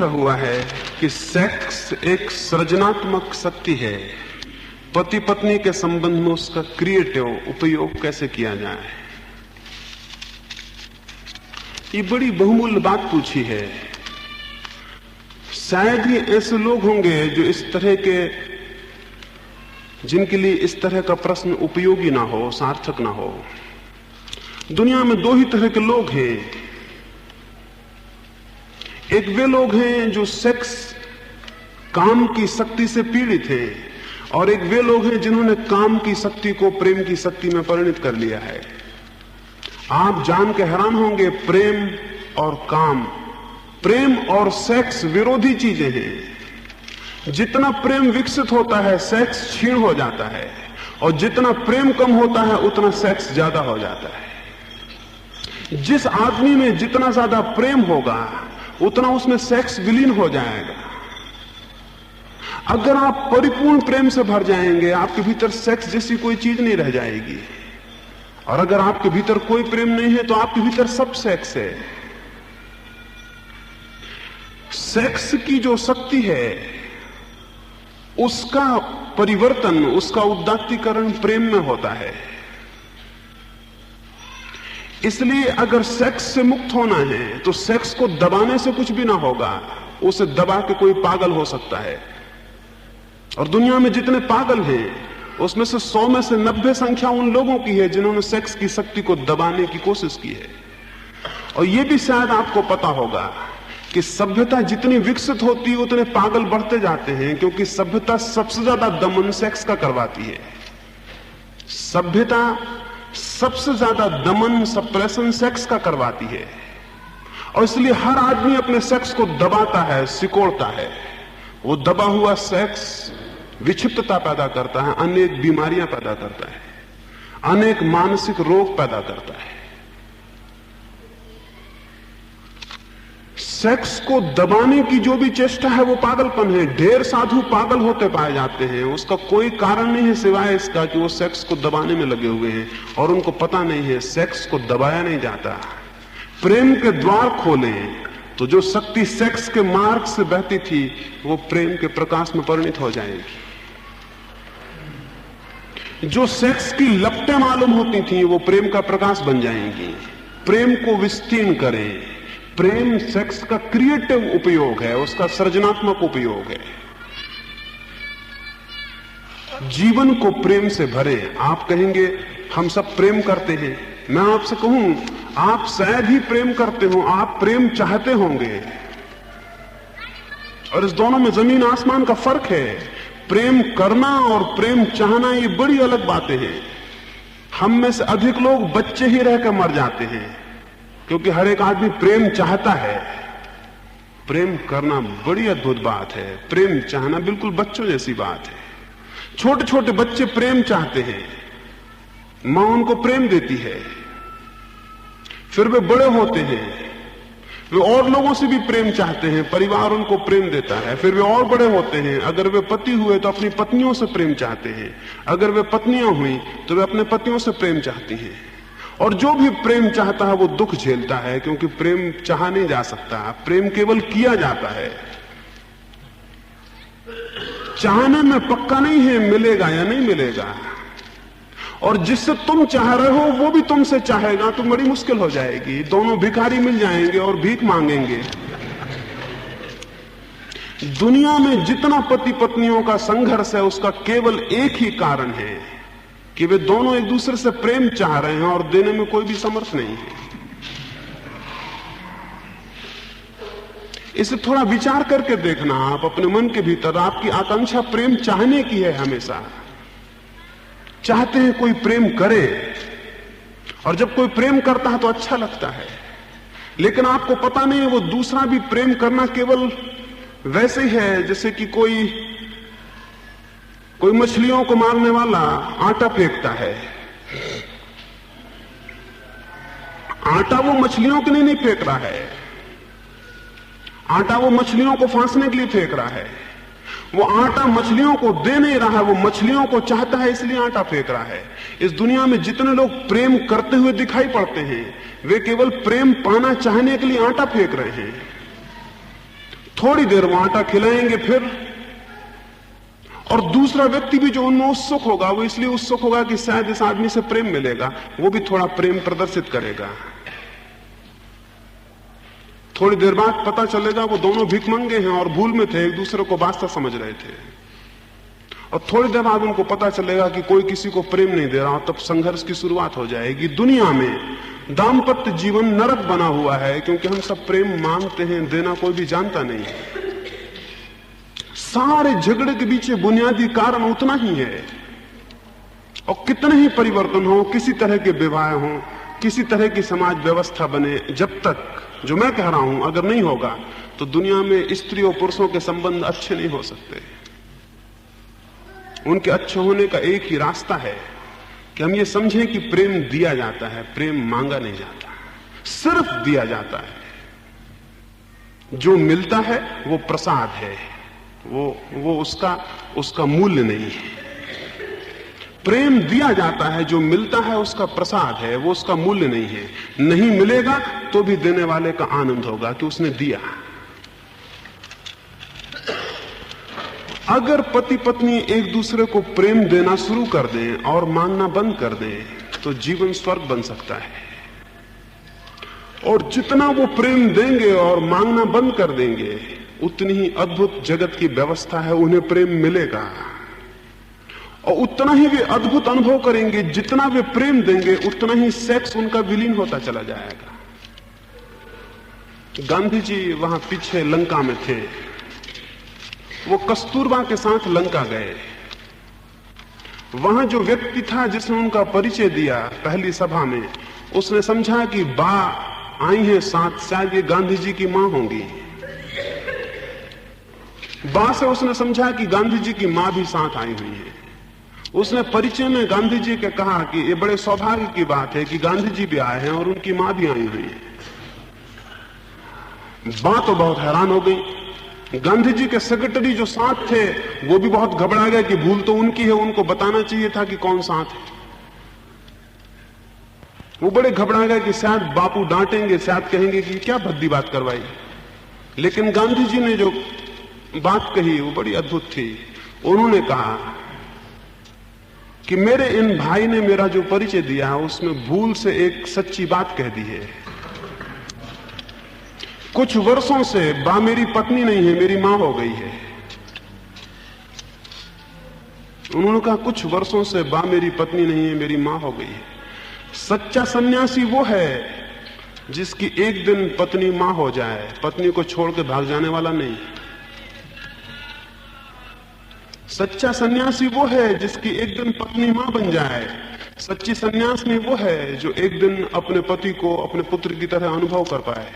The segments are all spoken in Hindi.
पूछा हुआ है कि सेक्स एक सृजनात्मक शक्ति है, पति पत्नी के संबंध में उसका क्रिएटिव उपयोग कैसे किया जाए। ये बड़ी बहुमूल्य बात पूछी है। शायद ही ऐसे लोग होंगे जो इस तरह के, जिनके लिए इस तरह का प्रश्न उपयोगी ना हो, सार्थक ना हो। दुनिया में दो ही तरह के लोग हैं। एक वे लोग हैं जो सेक्स काम की शक्ति से पीड़ित हैं, और एक वे लोग हैं जिन्होंने काम की शक्ति को प्रेम की शक्ति में परिणत कर लिया है। आप जान के हैरान होंगे, प्रेम और काम, प्रेम और सेक्स विरोधी चीजें हैं। जितना प्रेम विकसित होता है सेक्स क्षीण हो जाता है, और जितना प्रेम कम होता है उतना सेक्स ज्यादा हो जाता है। जिस आदमी में जितना ज्यादा प्रेम होगा उतना उसमें सेक्स विलीन हो जाएगा। अगर आप परिपूर्ण प्रेम से भर जाएंगे, आपके भीतर सेक्स जैसी कोई चीज नहीं रह जाएगी। और अगर आपके भीतर कोई प्रेम नहीं है तो आपके भीतर सब सेक्स है। सेक्स की जो शक्ति है उसका परिवर्तन, उसका उदात्तीकरण प्रेम में होता है। इसलिए अगर सेक्स से मुक्त होना है तो सेक्स को दबाने से कुछ भी ना होगा। उसे दबा के कोई पागल हो सकता है, और दुनिया में जितने पागल हैं उसमें से 100 में से 90 संख्या उन लोगों की है जिन्होंने सेक्स की शक्ति को दबाने की कोशिश की है। और यह भी शायद आपको पता होगा कि सभ्यता जितनी विकसित होती है उतने पागल बढ़ते जाते हैं, क्योंकि सभ्यता सबसे ज्यादा दमन सेक्स का करवाती है। सभ्यता सबसे ज्यादा दमन, सप्रेशन सेक्स का करवाती है, और इसलिए हर आदमी अपने सेक्स को दबाता है, सिकोड़ता है। वो दबा हुआ सेक्स विक्षिप्तता पैदा करता है, अनेक बीमारियां पैदा करता है, अनेक मानसिक रोग पैदा करता है। सेक्स को दबाने की जो भी चेष्टा है वो पागलपन है। ढेर साधु पागल होते पाए जाते हैं, उसका कोई कारण नहीं है सिवाय इसका कि वो सेक्स को दबाने में लगे हुए हैं, और उनको पता नहीं है सेक्स को दबाया नहीं जाता। प्रेम के द्वार खोलें तो जो शक्ति सेक्स के मार्ग से बहती थी वो प्रेम के प्रकाश में परिणित हो जाएगी। जो सेक्स की लपटें मालूम होती थी वो प्रेम का प्रकाश बन जाएंगी। प्रेम को विस्तीर्ण करें। प्रेम सेक्स का क्रिएटिव उपयोग है, उसका सृजनात्मक उपयोग है। जीवन को प्रेम से भरें। आप कहेंगे हम सब प्रेम करते हैं। मैं आपसे कहूं, आप शायद ही प्रेम करते हो, आप प्रेम चाहते होंगे, और इस दोनों में जमीन आसमान का फर्क है। प्रेम करना और प्रेम चाहना ये बड़ी अलग बातें हैं। हम में से अधिक लोग बच्चे ही रहकर मर जाते हैं, क्योंकि हर एक आदमी प्रेम चाहता है। प्रेम करना बड़ी अद्भुत बात है, प्रेम चाहना बिल्कुल बच्चों जैसी बात है। छोटे छोटे बच्चे प्रेम चाहते हैं, मां उनको प्रेम देती है, फिर वे बड़े होते हैं, वे और लोगों से भी प्रेम चाहते हैं, परिवार उनको प्रेम देता है, फिर वे और बड़े होते हैं। अगर वे पति हुए तो अपनी पत्नियों से प्रेम चाहते हैं, अगर वे पत्नियां हुई तो वे अपने पतियों से प्रेम चाहती हैं। और जो भी प्रेम चाहता है वो दुख झेलता है, क्योंकि प्रेम चाहा नहीं जा सकता, प्रेम केवल किया जाता है। चाहने में पक्का नहीं है मिलेगा या नहीं मिलेगा, और जिससे तुम चाह रहे हो वो भी तुमसे चाहेगा तो बड़ी मुश्किल हो जाएगी। दोनों भिखारी मिल जाएंगे और भीख मांगेंगे। दुनिया में जितना पति पत्नियों का संघर्ष है उसका केवल एक ही कारण है कि वे दोनों एक दूसरे से प्रेम चाह रहे हैं और देने में कोई भी समर्थ नहीं है। इसे थोड़ा विचार करके देखना। आप अपने मन के भीतर, आपकी आकांक्षा प्रेम चाहने की है, हमेशा चाहते हैं कोई प्रेम करे, और जब कोई प्रेम करता है तो अच्छा लगता है। लेकिन आपको पता नहीं है वो दूसरा भी प्रेम करना केवल वैसे ही है जैसे कि कोई मछलियों को मारने वाला आटा फेंकता है। आटा वो मछलियों के लिए नहीं फेंक रहा है, आटा वो मछलियों को फांसने के लिए फेंक रहा है। वो आटा मछलियों को दे नहीं रहा है, वो मछलियों को चाहता है इसलिए आटा फेंक रहा है। इस दुनिया में जितने लोग प्रेम करते हुए दिखाई पड़ते हैं वे केवल प्रेम पाना चाहने के लिए आटा फेंक रहे हैं। थोड़ी देर वो आटा खिलाएंगे फिर, और दूसरा व्यक्ति भी जो उनमें उत्सुक होगा वो इसलिए उत्सुक होगा कि शायद इस आदमी से प्रेम मिलेगा, वो भी थोड़ा प्रेम प्रदर्शित करेगा। थोड़ी देर बाद पता चलेगा वो दोनों भिखमंगे हैं और भूल में थे, एक दूसरे को वास्ता समझ रहे थे। और थोड़ी देर बाद उनको पता चलेगा कि कोई किसी को प्रेम नहीं दे रहा, तब संघर्ष की शुरुआत हो जाएगी। दुनिया में दाम्पत्य जीवन नरक बना हुआ है क्योंकि हम सब प्रेम मांगते हैं, देना कोई भी जानता नहीं है। सारे झगड़े के पीछे बुनियादी कारण उतना ही है। और कितने ही परिवर्तन हो, किसी तरह के विवाह हो, किसी तरह की समाज व्यवस्था बने, जब तक जो मैं कह रहा हूं अगर नहीं होगा तो दुनिया में स्त्री और पुरुषों के संबंध अच्छे नहीं हो सकते। उनके अच्छे होने का एक ही रास्ता है कि हम ये समझें कि प्रेम दिया जाता है, प्रेम मांगा नहीं जाता, सिर्फ दिया जाता है। जो मिलता है वो प्रसाद है, वो उसका मूल्य नहीं है। प्रेम दिया जाता है, जो मिलता है उसका प्रसाद है, वो उसका मूल्य नहीं है। नहीं मिलेगा तो भी देने वाले का आनंद होगा कि उसने दिया। अगर पति पत्नी एक दूसरे को प्रेम देना शुरू कर दें और मांगना बंद कर दें तो जीवन स्वर्ग बन सकता है। और जितना वो प्रेम देंगे और मांगना बंद कर देंगे उतनी ही अद्भुत जगत की व्यवस्था है, उन्हें प्रेम मिलेगा। और उतना ही वे अद्भुत अनुभव करेंगे, जितना वे प्रेम देंगे उतना ही सेक्स उनका विलीन होता चला जाएगा। गांधी जी वहां पीछे लंका में थे, वो कस्तूरबा के साथ लंका गए। वहां जो व्यक्ति था जिसने उनका परिचय दिया पहली सभा में, उसने समझा कि बा आई है साथ, शायद ये गांधी जी की मां होंगी। बा से उसने समझा कि गांधी जी की मां भी साथ आई हुई है। उसने परिचय में गांधी जी के कहा कि ये बड़े सौभाग्य की बात है कि गांधी जी भी आए हैं और उनकी मां भी आई हुई है। बा तो बहुत हैरान हो गई। गांधी जी के सेक्रेटरी जो साथ थे वो भी बहुत घबरा गए कि भूल तो उनकी है, उनको बताना चाहिए था कि कौन साथ है। वो बड़े घबरा गए कि शायद बापू डांटेंगे, शायद कहेंगे कि क्या भद्दी बात करवाई। लेकिन गांधी जी ने जो बात कही वो बड़ी अद्भुत थी। उन्होंने कहा कि मेरे इन भाई ने मेरा जो परिचय दिया है उसमें भूल से एक सच्ची बात कह दी है। कुछ वर्षों से बा मेरी पत्नी नहीं है, मेरी मां हो गई है। उन्होंने कहा कुछ वर्षों से बा मेरी पत्नी नहीं है, मेरी मां हो गई है। सच्चा सन्यासी वो है जिसकी एक दिन पत्नी मां हो जाए, पत्नी को छोड़ के भाग जाने वाला नहीं। सच्चा सन्यासी वो है जिसकी एक दिन पत्नी मां बन जाए। सच्ची सन्यासिनी वो है जो एक दिन अपने पति को अपने पुत्र की तरह अनुभव कर पाए।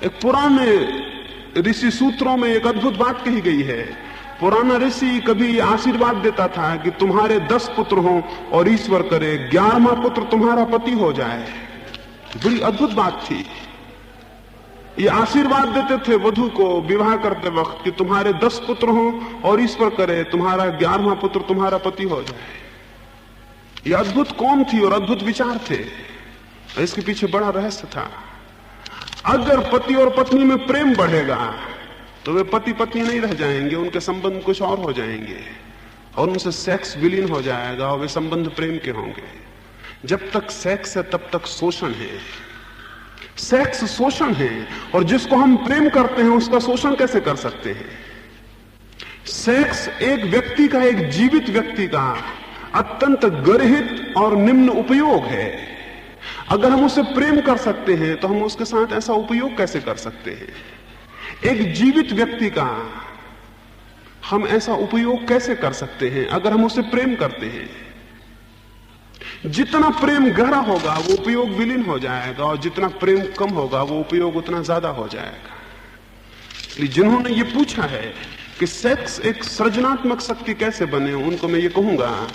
एक पुराने ऋषि सूत्रों में एक अद्भुत बात कही गई है। पुराना ऋषि कभी आशीर्वाद देता था कि तुम्हारे 10 पुत्र हों और ईश्वर करे 11वां पुत्र तुम्हारा पति हो जाए। बड़ी अद्भुत बात थी। ये आशीर्वाद देते थे वधू को विवाह करते वक्त कि तुम्हारे 10 पुत्र हों और ईश्वर करे तुम्हारा 11वां पुत्र तुम्हारा पति हो जाए। ये अद्भुत कौन थी और अद्भुत विचार थे। इसके पीछे बड़ा रहस्य था। अगर पति और पत्नी में प्रेम बढ़ेगा तो वे पति पत्नी नहीं रह जाएंगे, उनके संबंध कुछ और हो जाएंगे और उनसे सेक्स विलीन हो जाएगा और वे संबंध प्रेम के होंगे। जब तक सेक्स है तब तक शोषण है। सेक्स शोषण है और जिसको हम प्रेम करते हैं उसका शोषण कैसे कर सकते हैं। सेक्स एक व्यक्ति का, एक जीवित व्यक्ति का अत्यंत गर्हित और निम्न उपयोग है। अगर हम उसे प्रेम कर सकते हैं तो हम उसके साथ ऐसा उपयोग कैसे कर सकते हैं। एक जीवित व्यक्ति का हम ऐसा उपयोग कैसे कर सकते हैं अगर हम उसे प्रेम करते हैं। जितना प्रेम गहरा होगा वो उपयोग विलीन हो जाएगा और जितना प्रेम कम होगा वो उपयोग उतना ज्यादा हो जाएगा। इसलिए जिन्होंने ये पूछा है कि सेक्स एक सृजनात्मक शक्ति कैसे बने, उनको मैं ये कहूंगा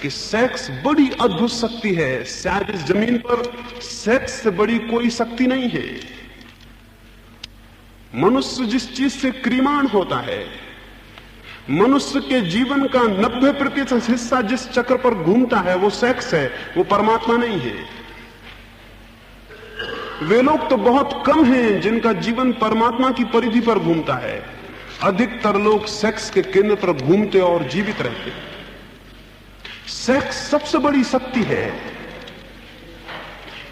कि सेक्स बड़ी अद्भुत शक्ति है। शायद इस जमीन पर सेक्स से बड़ी कोई शक्ति नहीं है। मनुष्य जिस चीज से क्रियमाण होता है, मनुष्य के जीवन का 90% हिस्सा जिस चक्र पर घूमता है वो सेक्स है, वो परमात्मा नहीं है। वे लोग तो बहुत कम हैं जिनका जीवन परमात्मा की परिधि पर घूमता है। अधिकतर लोग सेक्स के केंद्र पर घूमते और जीवित रहते। सेक्स सबसे बड़ी शक्ति है।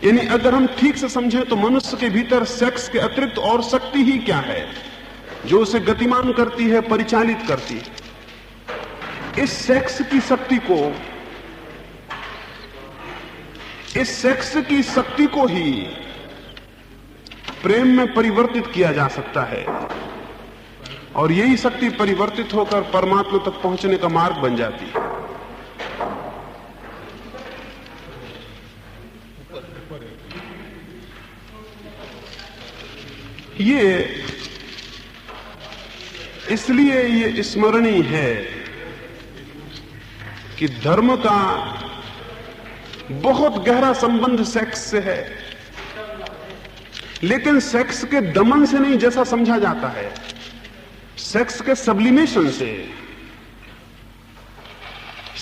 यानी अगर हम ठीक से समझें तो मनुष्य के भीतर सेक्स के अतिरिक्त और शक्ति ही क्या है जो उसे गतिमान करती है, परिचालित करती है। इस सेक्स की शक्ति को ही प्रेम में परिवर्तित किया जा सकता है और यही शक्ति परिवर्तित होकर परमात्मा तक पहुंचने का मार्ग बन जाती है। ये इसलिए ये स्मरणीय है कि धर्म का बहुत गहरा संबंध सेक्स से है, लेकिन सेक्स के दमन से नहीं जैसा समझा जाता है, सेक्स के सब्लिमेशन से।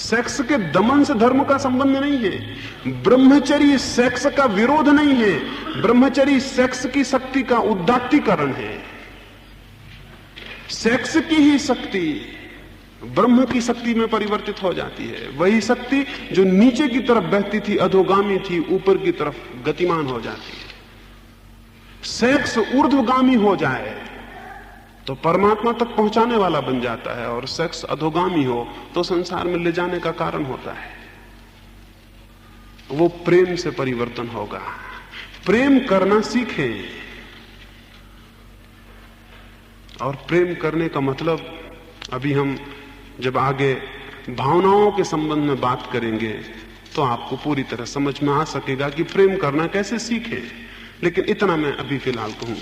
सेक्स के दमन से धर्म का संबंध नहीं है। ब्रह्मचर्य सेक्स का विरोध नहीं है, ब्रह्मचर्य सेक्स की शक्ति का उदात्तीकरण है। सेक्स की ही शक्ति ब्रह्म की शक्ति में परिवर्तित हो जाती है। वही शक्ति जो नीचे की तरफ बहती थी, अधोगामी थी, ऊपर की तरफ गतिमान हो जाती है। सेक्स ऊर्ध्वगामी हो जाए तो परमात्मा तक पहुंचाने वाला बन जाता है, और सेक्स अधोगामी हो तो संसार में ले जाने का कारण होता है। वो प्रेम से परिवर्तन होगा। प्रेम करना सीखें, और प्रेम करने का मतलब अभी हम जब आगे भावनाओं के संबंध में बात करेंगे तो आपको पूरी तरह समझ में आ सकेगा कि प्रेम करना कैसे सीखें। लेकिन इतना मैं अभी फिलहाल कहूं।